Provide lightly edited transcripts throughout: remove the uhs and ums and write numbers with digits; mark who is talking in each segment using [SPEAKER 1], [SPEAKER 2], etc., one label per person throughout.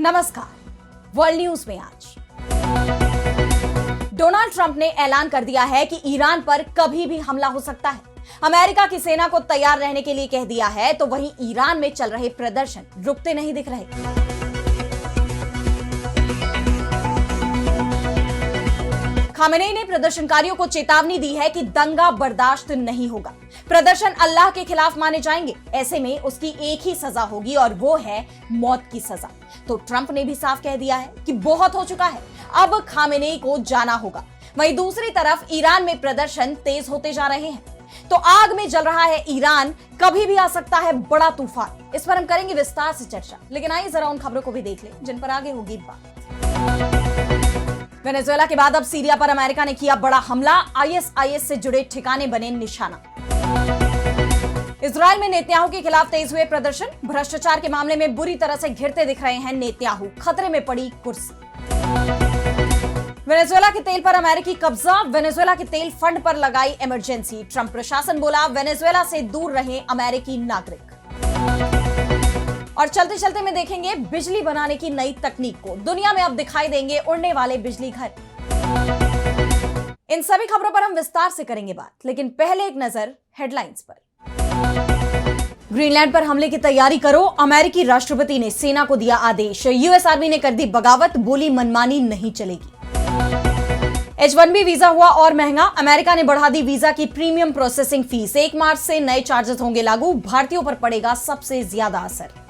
[SPEAKER 1] नमस्कार। World news में आज डोनाल्ड ट्रंप ने ऐलान कर दिया है कि ईरान पर कभी भी हमला हो सकता है। अमेरिका की सेना को तैयार रहने के लिए कह दिया है, तो वहीं ईरान में चल रहे प्रदर्शन रुकते नहीं दिख रहे। खामेनेई ने प्रदर्शनकारियों को चेतावनी दी है कि दंगा बर्दाश्त नहीं होगा। प्रदर्शन अल्लाह के खिलाफ माने जाएंगे। ऐसे में उसकी एक ही सजा होगी और वो है मौत की सजा। तो ट्रंप ने भी साफ कह दिया है कि बहुत हो चुका है, अब खामेनेई को जाना होगा। वहीं दूसरी तरफ ईरान में प्रदर्शन तेज होते जा रहे हैं। तो आग में जल रहा है ईरान, कभी भी आ सकता है बड़ा तूफान। इस पर हम करेंगे विस्तार से चर्चा, लेकिन आइए जरा उन खबरों को भी देख लें जिन पर आगे होगी बात। वेनेजुएला के बाद अब सीरिया पर अमेरिका ने किया बड़ा हमला। आईएसआईएस से जुड़े ठिकाने बने निशाना। इजरायल में नेतन्याहू के खिलाफ तेज हुए प्रदर्शन। भ्रष्टाचार के मामले में बुरी तरह से घिरते दिख रहे हैं नेतन्याहू। खतरे में पड़ी कुर्सी। वेनेजुएला के तेल पर अमेरिकी कब्जा। वेनेजुएला के तेल फंड पर लगाई इमरजेंसी। ट्रंप प्रशासन बोला, वेनेजुएला से दूर रहे अमेरिकी नागरिक। और चलते चलते में देखेंगे बिजली बनाने की नई तकनीक को। दुनिया में अब दिखाई देंगे उड़ने वाले बिजली घर। इन सभी खबरों पर हम विस्तार से करेंगे बात, लेकिन पहले एक नजर हेडलाइंस पर। ग्रीनलैंड पर हमले की तैयारी करो। अमेरिकी राष्ट्रपति ने सेना को दिया आदेश। यूएस आर्मी ने कर दी बगावत, बोली मनमानी नहीं चलेगी। H-1B वीजा हुआ और महंगा। अमेरिका ने बढ़ा दी वीजा की प्रीमियम प्रोसेसिंग फीस। 1 मार्च से नए चार्जेस होंगे लागू। भारतीयों पर पड़ेगा सबसे ज्यादा असर।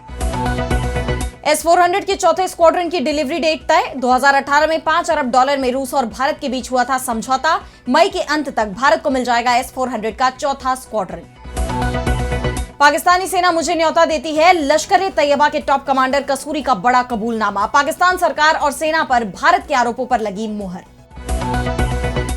[SPEAKER 1] S-400 के चौथे स्क्वाड्रन की डिलीवरी डेट तय। 2018 में $5 अरब में रूस और भारत के बीच हुआ था समझौता। मई के अंत तक भारत को मिल जाएगा S-400 का चौथा स्क्वाड्रन। पाकिस्तानी सेना मुझे न्योता देती है। लश्कर ए तैयबा के टॉप कमांडर कसूरी का बड़ा कबूलनामा। पाकिस्तान सरकार और सेना पर भारत के आरोपों पर लगी मुहर।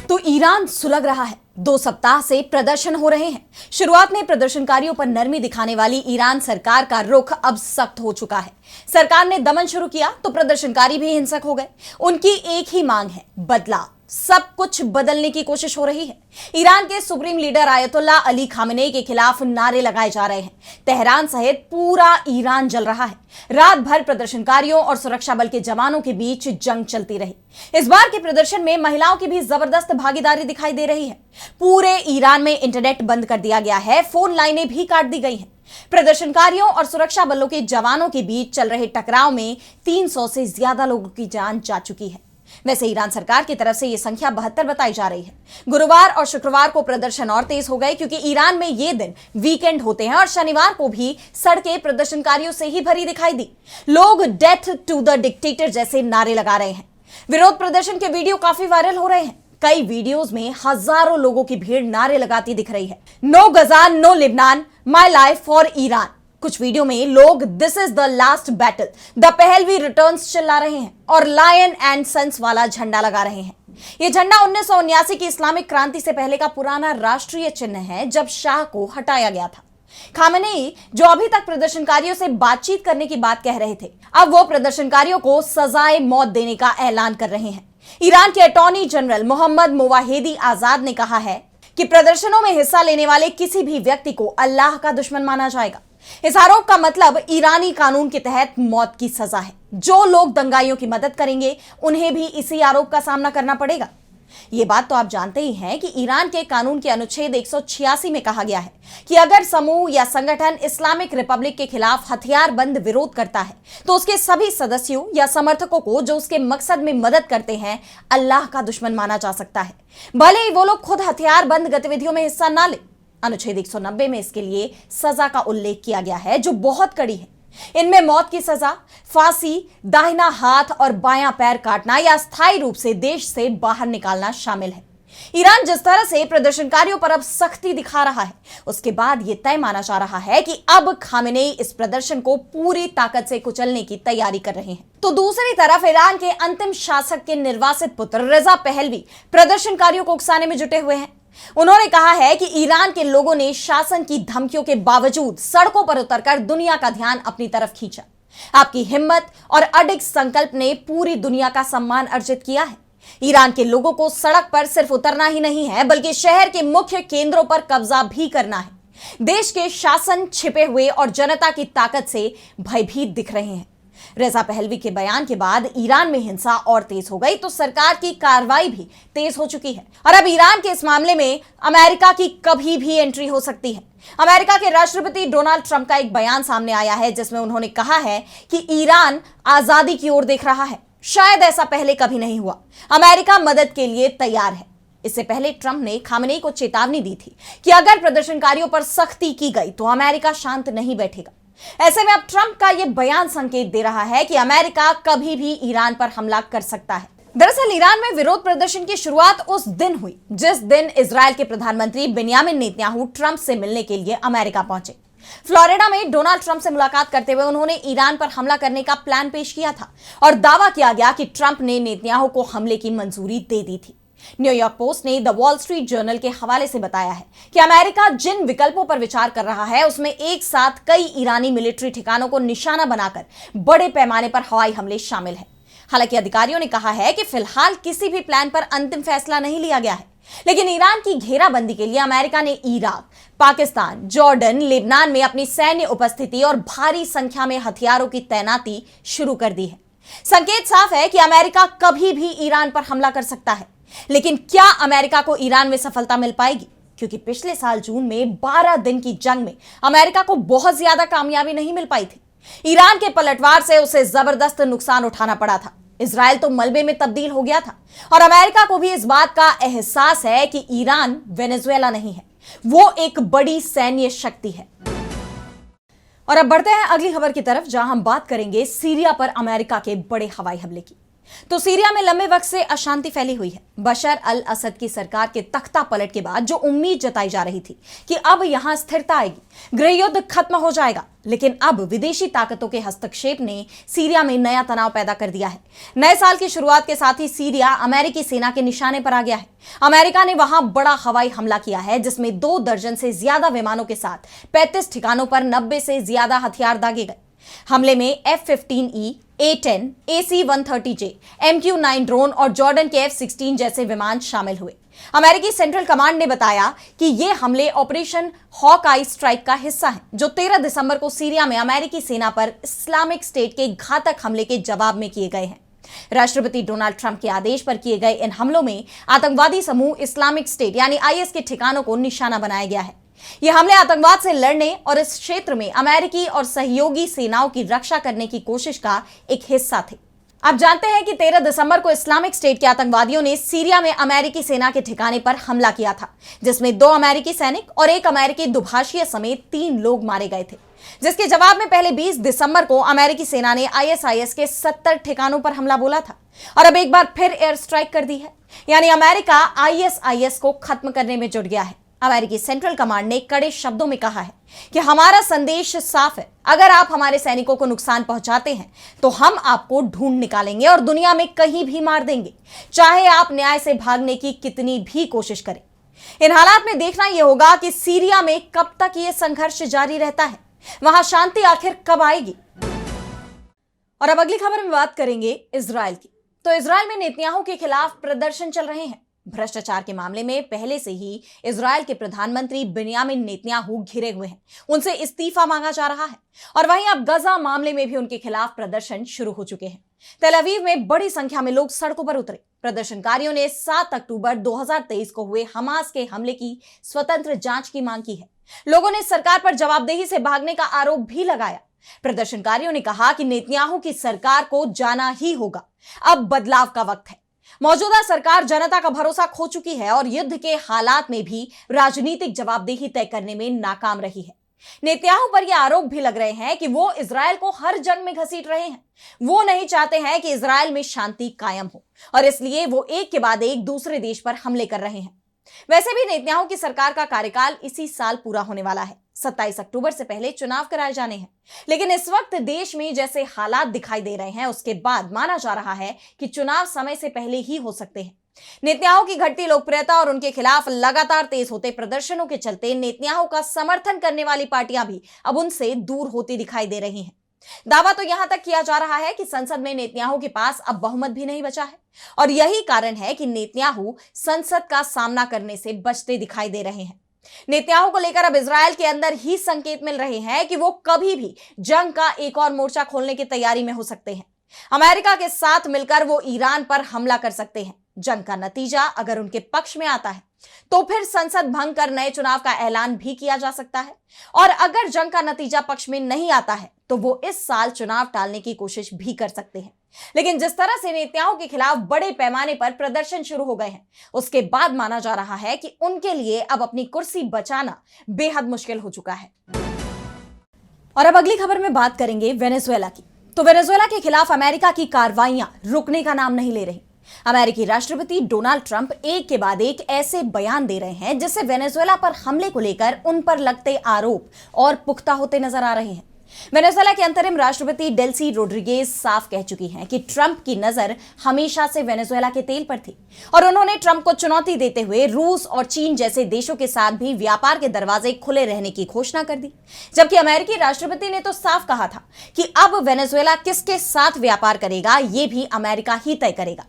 [SPEAKER 1] तो ईरान सुलग रहा है। 2 सप्ताह से प्रदर्शन हो रहे हैं। शुरुआत में प्रदर्शनकारियों पर नरमी दिखाने वाली ईरान सरकार का रुख अब सख्त हो चुका है। सरकार ने दमन शुरू किया तो प्रदर्शनकारी भी हिंसक हो गए। उनकी एक ही मांग है, बदलाव। सब कुछ बदलने की कोशिश हो रही है। ईरान के supreme leader Ayatollah Ali Khamenei के खिलाफ नारे लगाए जा रहे हैं। तेहरान सहित पूरा ईरान जल रहा है। रात भर प्रदर्शनकारियों और सुरक्षा बल के जवानों के बीच जंग चलती रही। इस बार के प्रदर्शन में महिलाओं की भी जबरदस्त भागीदारी दिखाई दे रही है। पूरे ईरान में इंटरनेट बंद कर दिया गया है। फोन लाइनें भी काट दी गई हैं। प्रदर्शनकारियों और सुरक्षा बलों के जवानों के बीच चल रहे टकराव में 300 से ज्यादा लोगों की जान जा चुकी है। वैसे ईरान सरकार की तरफ से यह संख्या 72 बताई जा रही है। गुरुवार और शुक्रवार को प्रदर्शन और तेज हो गए, क्योंकि ईरान में ये दिन वीकेंड होते हैं और शनिवार को भी सड़कें प्रदर्शनकारियों से ही भरी दिखाई दी। लोग डेथ टू द डिक्टेटर जैसे नारे लगा रहे हैं। विरोध प्रदर्शन के वीडियो काफी वायरल हो रहे हैं। कई वीडियोस में हजारों लोगों की भीड़ नारे लगाती दिख रही है। No Gaza, no Lebanon, my life for Iran. कुछ वीडियो में लोग this is the last battle, the Pahlavi returns चिल्ला रहे हैं और लायन एंड सन्स वाला झंडा लगा रहे हैं। यह झंडा 1979 की इस्लामिक क्रांति से पहले का पुराना राष्ट्रीय चिन्ह है, जब शाह को हटाया गया था। खामेनेई, जो अभी तक प्रदर्शनकारियों से बातचीत करने की बात कह रहे थे, अब वो प्रदर्शनकारियों को सजाए मौत देने का ऐलान कर रहे हैं। ईरान के अटॉर्नी जनरल मोहम्मद मोवाहेदी आजाद ने कहा है कि प्रदर्शनों में हिस्सा लेने वाले किसी भी व्यक्ति को अल्लाह का दुश्मन माना जाएगा। इस आरोप का मतलब ईरानी कानून के तहत मौत की सजा है। जो लोग दंगाइयों की मदद करेंगे उन्हें भी इसी आरोप का सामना करना पड़ेगा। ये बात तो आप जानते ही हैं कि ईरान के कानून के अनुच्छेद 186 में कहा गया है कि अगर समूह या संगठन इस्लामिक रिपब्लिक के खिलाफ हथियारबंद विरोध करता है तो उसके सभी सदस्यों या समर्थकों को, जो उसके मकसद में मदद करते हैं, अल्लाह का दुश्मन माना जा सकता है, भले ही वो लोग खुद हथियारबंद गतिविधियों में हिस्सा ना ले। अनुच्छेद 190 में इसके लिए सजा का उल्लेख किया गया है, जो बहुत कड़ी है। इनमें मौत की सजा, फांसी, दाहिना हाथ और बायां पैर काटना या स्थायी रूप से देश से बाहर निकालना शामिल है। ईरान जिस तरह से प्रदर्शनकारियों पर अब सख्ती दिखा रहा है, उसके बाद यह तय माना जा रहा है कि अब खामेनेई इस प्रदर्शन को पूरी ताकत से कुचलने की तैयारी कर रहे हैं। तो दूसरी तरफ ईरान के अंतिम शासक के निर्वासित पुत्र रजा पहलवी प्रदर्शनकारियों को उकसाने में जुटे हुए हैं। उन्होंने कहा है कि ईरान के लोगों ने शासन की धमकियों के बावजूद सड़कों पर उतरकर दुनिया का ध्यान अपनी तरफ खींचा। आपकी हिम्मत और अडिग संकल्प ने पूरी दुनिया का सम्मान अर्जित किया है। ईरान के लोगों को सड़क पर सिर्फ उतरना ही नहीं है, बल्कि शहर के मुख्य केंद्रों पर कब्जा भी करना है। देश के शासन छिपे हुए और जनता की ताकत से भयभीत दिख रहे हैं। रेजा पहलवी के बयान के बाद ईरान में हिंसा और तेज हो गई तो सरकार की कार्रवाई भी तेज हो चुकी है और अब ईरान के इस मामले में अमेरिका की कभी भी एंट्री हो सकती है। अमेरिका के राष्ट्रपति डोनाल्ड ट्रंप का एक बयान सामने आया है जिसमें उन्होंने कहा है कि ईरान आजादी की ओर देख रहा है। शायद ऐसा पहले कभी नहीं हुआ। अमेरिका मदद के लिए तैयार है। इससे पहले ट्रंप ने खामेनेई को चेतावनी दी थी कि अगर प्रदर्शनकारियों पर सख्ती की गई तो अमेरिका शांत नहीं बैठेगा। ऐसे में अब ट्रंप का यह बयान संकेत दे रहा है कि अमेरिका कभी भी ईरान पर हमला कर सकता है। दरअसल ईरान में विरोध प्रदर्शन की शुरुआत उस दिन हुई जिस दिन इजरायल के प्रधानमंत्री बेंयामिन नेतन्याहू ट्रंप से मिलने के लिए अमेरिका पहुंचे। फ्लोरिडा में डोनाल्ड ट्रंप से मुलाकात करते हुए उन्होंने ईरान पर हमला करने का प्लान पेश किया था और दावा किया गया कि ट्रंप ने नेतन्याहू को हमले की मंजूरी दे दी थी। न्यूयॉर्क पोस्ट ने द वॉल स्ट्रीट जर्नल के हवाले से बताया है कि अमेरिका जिन विकल्पों पर विचार कर रहा है उसमें एक साथ कई ईरानी मिलिट्री ठिकानों को निशाना बनाकर बड़े पैमाने पर हवाई हमले शामिल हैं। हालांकि अधिकारियों ने कहा है कि फिलहाल किसी भी प्लान पर अंतिम फैसला नहीं लिया गया है, लेकिन ईरान की घेराबंदी के लिए अमेरिका ने इराक, पाकिस्तान, जॉर्डन, लेबनान में अपनी सैन्य उपस्थिति और भारी संख्या में हथियारों की तैनाती शुरू कर दी है। संकेत साफ है कि अमेरिका कभी भी ईरान पर हमला कर सकता है, लेकिन क्या अमेरिका को ईरान में सफलता मिल पाएगी? क्योंकि पिछले साल जून में 12 दिन की जंग में अमेरिका को बहुत ज्यादा कामयाबी नहीं मिल पाई थी। ईरान के पलटवार से उसे जबरदस्त नुकसान उठाना पड़ा था। इजरायल तो मलबे में तब्दील हो गया था और अमेरिका को भी इस बात का एहसास है कि ईरान वेनेजुएला नहीं है, वो एक बड़ी सैन्य शक्ति है। और अब बढ़ते हैं अगली खबर की तरफ, जहां हम बात करेंगे सीरिया पर अमेरिका के बड़े हवाई हमले की। तो सीरिया में लंबे वक्त से अशांति फैली हुई है। बशर अल असद की सरकार के तख्ता पलट के बाद जो उम्मीद जताई जा रही थी कि अब यहां स्थिरता आएगी, गृह युद्ध खत्म हो जाएगा, लेकिन अब विदेशी ताकतों के हस्तक्षेप ने सीरिया में नया तनाव पैदा कर दिया है। नए साल की शुरुआत के साथ ही सीरिया अमेरिकी सेना के निशाने पर आ गया है। अमेरिका ने वहां बड़ा हवाई हमला किया है जिसमें 2 दर्जन से ज्यादा विमानों के साथ 35 ठिकानों पर 90 से ज्यादा हथियार दागे गए। हमले में F-15E, A-10, AC-130J, MQ-9 drone और जॉर्डन के F-16 जैसे विमान शामिल हुए। अमेरिकी सेंट्रल कमांड ने बताया कि ये हमले ऑपरेशन हॉक आई स्ट्राइक का हिस्सा हैं, जो 13 दिसंबर को सीरिया में अमेरिकी सेना पर इस्लामिक स्टेट के घातक हमले के जवाब में किए गए हैं। राष्ट्रपति डोनाल्ड ट्रंप के आदेश पर किए गए इन हमलों में आतंकवादी समूह इस्लामिक स्टेट यानी IS के ठिकानों को निशाना बनाया गया है। ये हमले आतंकवाद से लड़ने और इस क्षेत्र में अमेरिकी और सहयोगी सेनाओं की रक्षा करने की कोशिश का एक हिस्सा थे। आप जानते हैं कि 13 दिसंबर को इस्लामिक स्टेट के आतंकवादियों ने सीरिया में अमेरिकी सेना के ठिकाने पर हमला किया था, जिसमें 2 अमेरिकी सैनिक और 1 अमेरिकी दुभाषीय समेत 3 लोग मारे गए थे। जिसके जवाब में पहले 20 दिसंबर को अमेरिकी सेना ने ISIS के 70 ठिकानों पर हमला बोला था और अब एक बार फिर एयर स्ट्राइक कर दी है, यानी अमेरिका ISIS को खत्म करने में जुट गया है। अमेरिकी सेंट्रल कमांड ने कड़े शब्दों में कहा है कि हमारा संदेश साफ है, अगर आप हमारे सैनिकों को नुकसान पहुंचाते हैं तो हम आपको ढूंढ निकालेंगे और दुनिया में कहीं भी मार देंगे, चाहे आप न्याय से भागने की कितनी भी कोशिश करें। इन हालात में देखना यह होगा कि सीरिया में कब तक यह संघर्ष जारी रहता है, वहां शांति आखिर कब आएगी। और अब अगली खबर में बात करेंगे इजरायल की। तो इजरायल में नेतन्याहू के खिलाफ प्रदर्शन चल रहे हैं। भ्रष्टाचार के मामले में पहले से ही इजरायल के प्रधानमंत्री बेंयामिन नेतन्याहू घिरे हुए हैं, उनसे इस्तीफा मांगा जा रहा है और वहीं अब गजा मामले में भी उनके खिलाफ प्रदर्शन शुरू हो चुके हैं। तेल अवीव में बड़ी संख्या में लोग सड़कों पर उतरे। प्रदर्शनकारियों ने 7 अक्टूबर 2023 को हुए हमास के हमले की स्वतंत्र जांच की मांग की है। लोगों ने सरकार पर जवाबदेही से भागने का आरोप भी लगाया। प्रदर्शनकारियों ने कहा कि नेतन्याहू की सरकार को जाना ही होगा, अब बदलाव का वक्त है। मौजूदा सरकार जनता का भरोसा खो चुकी है और युद्ध के हालात में भी राजनीतिक जवाबदेही तय करने में नाकाम रही है। नेतन्याहू पर यह आरोप भी लग रहे हैं कि वो इजरायल को हर जंग में घसीट रहे हैं। वो नहीं चाहते हैं कि इजरायल में शांति कायम हो और इसलिए वो एक के बाद एक दूसरे देश पर हमले कर रहे हैं। वैसे भी नेतन्याहू की सरकार का कार्यकाल इसी साल पूरा होने वाला है। 27 अक्टूबर से पहले चुनाव कराए जाने हैं, लेकिन इस वक्त देश में जैसे हालात दिखाई दे रहे हैं उसके बाद माना जा रहा है कि चुनाव समय से पहले ही हो सकते हैं। नेतन्याहू की घटती लोकप्रियता और उनके खिलाफ लगातार तेज होते प्रदर्शनों के चलते नेतन्याहू का समर्थन करने वाली पार्टियां भी अब उनसे दूर होती दिखाई दे रही हैं। दावा तो यहां तक किया जा रहा है कि संसद में नेतन्याहू के पास अब बहुमत भी नहीं बचा है और यही कारण है कि नेतन्याहू संसद का सामना करने से बचते दिखाई दे रहे हैं। नेतन्याहू को लेकर अब इजरायल के अंदर ही संकेत मिल रहे हैं कि वो कभी भी जंग का एक और मोर्चा खोलने की तैयारी में हो सकते हैं। अमेरिका के साथ मिलकर वो ईरान पर हमला कर सकते हैं। जंग का नतीजा अगर उनके पक्ष में आता है तो फिर संसद भंग कर नए चुनाव का ऐलान भी किया जा सकता है, और अगर जंग का नतीजा पक्ष में नहीं आता है तो वो इस साल चुनाव टालने की कोशिश भी कर सकते हैं। लेकिन जिस तरह से नेतन्याहू के खिलाफ बड़े पैमाने पर प्रदर्शन शुरू हो गए हैं, उसके बाद माना जा रहा है कि उनके लिए अब अपनी कुर्सी बचाना बेहद मुश्किल हो चुका है। और अब अगली खबर में बात करेंगे वेनेजुएला की। तो वेनेजुएला के खिलाफ अमेरिका की कार्रवाइयां रुकने का नाम नहीं ले रही। अमेरिकी राष्ट्रपति डोनाल्ड ट्रंप एक के बाद एक ऐसे बयान दे रहे हैं जिससे वेनेजुएला पर हमले को लेकर उन पर लगते आरोप और पुख्ता होते नजर आ रहे हैं। वेनेजुएला के अंतरिम राष्ट्रपति डेल्सी रोड्रिगेज साफ कह चुकी हैं कि ट्रंप की नजर हमेशा से वेनेजुएला के तेल पर थी, और उन्होंने ट्रंप को चुनौती देते हुए रूस और चीन जैसे देशों के साथ भी व्यापार के दरवाजे खुले रहने की घोषणा कर दी। जबकि अमेरिकी राष्ट्रपति ने तो साफ कहा था कि अब वेनेजुएला किसके साथ व्यापार करेगा ये भी अमेरिका ही तय करेगा।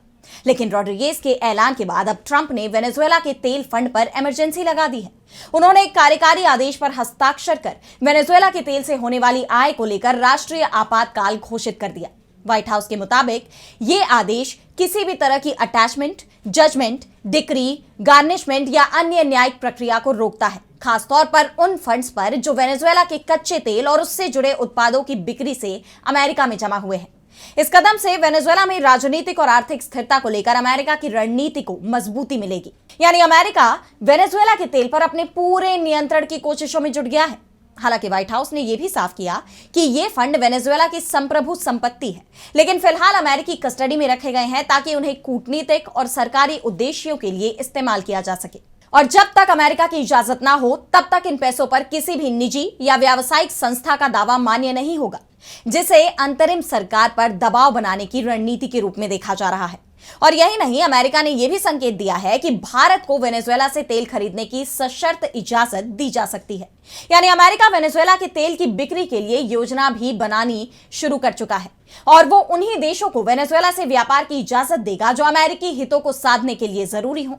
[SPEAKER 1] लेकिन रॉड्रिगेज के ऐलान के बाद अब ट्रंप ने वेनेजुएला के तेल फंड पर इमरजेंसी लगा दी है। उन्होंने एक कार्यकारी आदेश पर हस्ताक्षर कर वेनेजुएला के तेल से होने वाली आय को लेकर राष्ट्रीय आपातकाल घोषित कर दिया। व्हाइट हाउस के मुताबिक ये आदेश किसी भी तरह की अटैचमेंट, जजमेंट, डिक्री, गार्निशमेंट या अन्य न्यायिक प्रक्रिया को रोकता है, खासतौर पर उन फंड्स पर जो वेनेजुएला के कच्चे तेल और उससे जुड़े उत्पादों की बिक्री से अमेरिका में जमा हुए हैं। इस कदम से वेनेजुएला में राजनीतिक और आर्थिक स्थिरता को लेकर अमेरिका की रणनीति को मजबूती मिलेगी। यानी अमेरिका वेनेजुएला के तेल पर अपने पूरे नियंत्रण की कोशिशों में जुट गया है। हालांकि व्हाइट हाउस ने यह भी साफ किया कि ये फंड वेनेजुएला की संप्रभु संपत्ति है, लेकिन फिलहाल अमेरिकी कस्टडी में रखे गए हैं ताकि उन्हें कूटनीतिक और सरकारी उद्देश्यों के लिए इस्तेमाल किया जा सके। और जब तक अमेरिका की इजाजत ना हो तब तक इन पैसों पर किसी भी निजी या व्यावसायिक संस्था का दावा मान्य नहीं होगा, जिसे अंतरिम सरकार पर दबाव बनाने की रणनीति के रूप में देखा जा रहा है। और यही नहीं, अमेरिका ने यह भी संकेत दिया है कि भारत को वेनेजुएला से तेल खरीदने की सशर्त इजाजत दी जा सकती है। यानी अमेरिका वेनेजुएला के तेल की बिक्री के लिए योजना भी बनानी शुरू कर चुका है, और वो उन्हीं देशों को वेनेजुएला से व्यापार की इजाजत देगा जो अमेरिकी हितों को साधने के लिए जरूरी हो।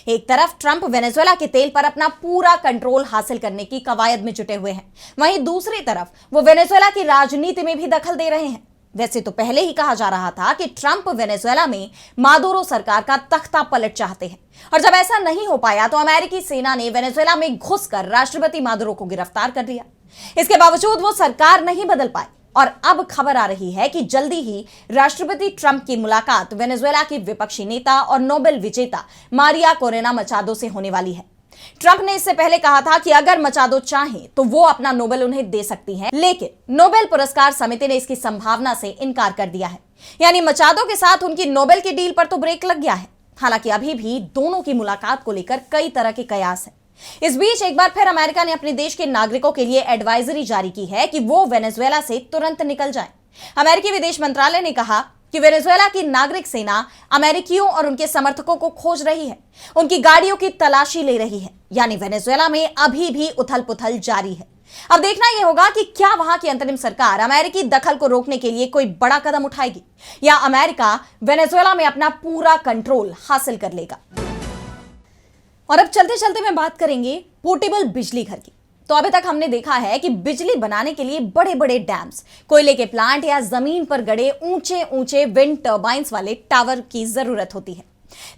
[SPEAKER 1] एक तरफ ट्रंप वेनेजुएला के तेल पर अपना पूरा कंट्रोल हासिल करने की कवायद में जुटे हुए हैं, वहीं दूसरी तरफ वो वेनेजुएला की राजनीति में भी दखल दे रहे हैं। वैसे तो पहले ही कहा जा रहा था कि ट्रंप वेनेजुएला में मादुरो सरकार का तख्ता पलट चाहते हैं, और जब ऐसा नहीं हो पाया तो अमेरिकी सेना ने वेनेजुएला में घुसकर राष्ट्रपति मादुरो को गिरफ्तार कर लिया। इसके बावजूद वो सरकार नहीं बदल पाए, और अब खबर आ रही है कि जल्दी ही राष्ट्रपति ट्रंप की मुलाकात वेनेजुएला की विपक्षी नेता और नोबेल विजेता मारिया कोरेना मचादो से होने वाली है। ट्रंप ने इससे पहले कहा था कि अगर मचादो चाहें तो वो अपना नोबेल उन्हें दे सकती हैं, लेकिन नोबेल पुरस्कार समिति ने इसकी संभावना से इनकार कर दिया है। यानी मचादो के साथ उनकी नोबेल की डील पर तो ब्रेक लग गया है। हालांकि अभी भी दोनों की मुलाकात को लेकर कई तरह के कयास हैं। इस बीच एक बार फिर अमेरिका ने अपने देश के नागरिकों के लिए एडवाइजरी जारी की है कि वो वेनेजुएला से तुरंत निकल जाएं। अमेरिकी विदेश मंत्रालय ने कहा कि वेनेजुएला की नागरिक सेना अमेरिकियों और उनके समर्थकों को खोज रही है, उनकी गाड़ियों की तलाशी ले रही है। यानी वेनेजुएला में अभी भी उथल पुथल जारी है। अब देखना यह होगा कि क्या वहां की अंतरिम सरकार अमेरिकी दखल को रोकने के लिए कोई बड़ा कदम उठाएगी, या अमेरिका वेनेजुएला में अपना पूरा कंट्रोल हासिल कर लेगा। और अब चलते चलते मैं बात करेंगे पोर्टेबल बिजली घर की। तो अभी तक हमने देखा है कि बिजली बनाने के लिए बड़े बड़े डैम्स, कोयले के प्लांट या जमीन पर गड़े ऊंचे ऊंचे विंड टर्बाइंस वाले टावर की जरूरत होती है।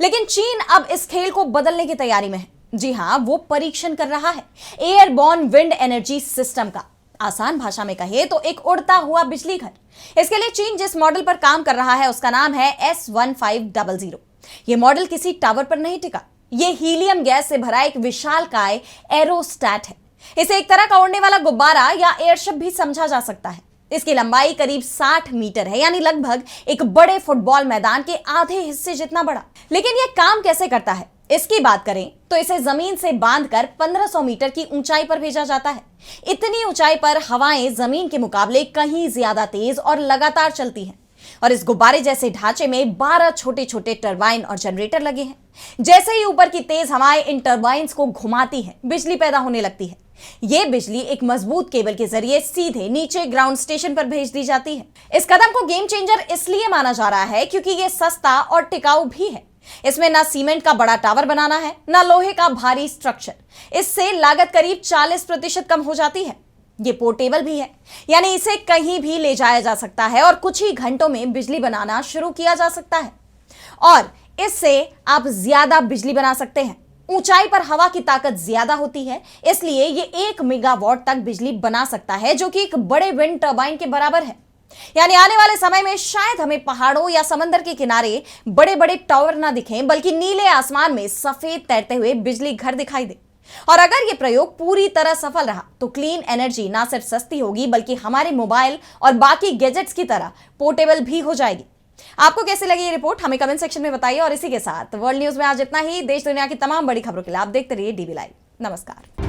[SPEAKER 1] लेकिन चीन अब इस खेल को बदलने की तैयारी में है। जी हां, वो परीक्षण कर रहा है एयरबॉर्न विंड एनर्जी सिस्टम का। आसान भाषा में कहे तो एक उड़ता हुआ बिजली घर। इसके लिए चीन जिस मॉडल पर काम कर रहा है उसका नाम है S1500। यह मॉडल किसी टावर पर नहीं टिका, यह हीलियम गैस से भरा एक विशालकाय एरोस्टैट है। इसे एक तरह का उड़ने वाला गुब्बारा या एयरशिप भी समझा जा सकता है। इसकी लंबाई करीब 60 मीटर है, यानी लगभग एक बड़े फुटबॉल मैदान के आधे हिस्से जितना बड़ा। लेकिन यह काम कैसे करता है, इसकी बात करें तो इसे जमीन से बांधकर 1500 मीटर की ऊंचाई पर भेजा जाता है। इतनी ऊंचाई पर हवाएं जमीन के मुकाबले कहीं ज्यादा तेज और लगातार चलती हैं, और इस गुब्बारे जैसे ढांचे में 12 छोटे छोटे टरबाइन और जनरेटर लगे हैं। जैसे ही ऊपर की तेज हवाएं इन टरबाइंस को घुमाती हैं, बिजली पैदा होने लगती है। यह बिजली एक मजबूत केबल के जरिए सीधे नीचे ग्राउंड स्टेशन पर भेज दी जाती है। इस कदम को गेम चेंजर इसलिए माना जा रहा है क्योंकि यह सस्ता और टिकाऊ भी है। इसमें ना सीमेंट का बड़ा टावर बनाना है, ना लोहे का भारी स्ट्रक्चर। इससे लागत करीब 40% कम हो जाती है। ये पोर्टेबल भी है, यानी इसे कहीं भी ले जाया जा सकता है और कुछ ही घंटों में बिजली बनाना शुरू किया जा सकता है। और इससे आप ज्यादा बिजली बना सकते हैं। ऊंचाई पर हवा की ताकत ज्यादा होती है, इसलिए ये 1 मेगावाट तक बिजली बना सकता है, जो कि एक बड़े विंड टर्बाइन के बराबर है। यानी आने वाले समय में शायद हमें पहाड़ों या समंदर के किनारे बड़े बड़े टावर ना दिखें, बल्कि नीले आसमान में सफेद तैरते हुए बिजली घर दिखाई दे। और अगर यह प्रयोग पूरी तरह सफल रहा तो क्लीन एनर्जी ना सिर्फ सस्ती होगी, बल्कि हमारे मोबाइल और बाकी गैजेट्स की तरह पोर्टेबल भी हो जाएगी। आपको कैसी लगी ये रिपोर्ट, हमें कमेंट सेक्शन में बताइए। और इसी के साथ वर्ल्ड न्यूज में आज इतना ही। देश दुनिया की तमाम बड़ी खबरों के लिए आप देखते रहिए डीबी लाइव। नमस्कार।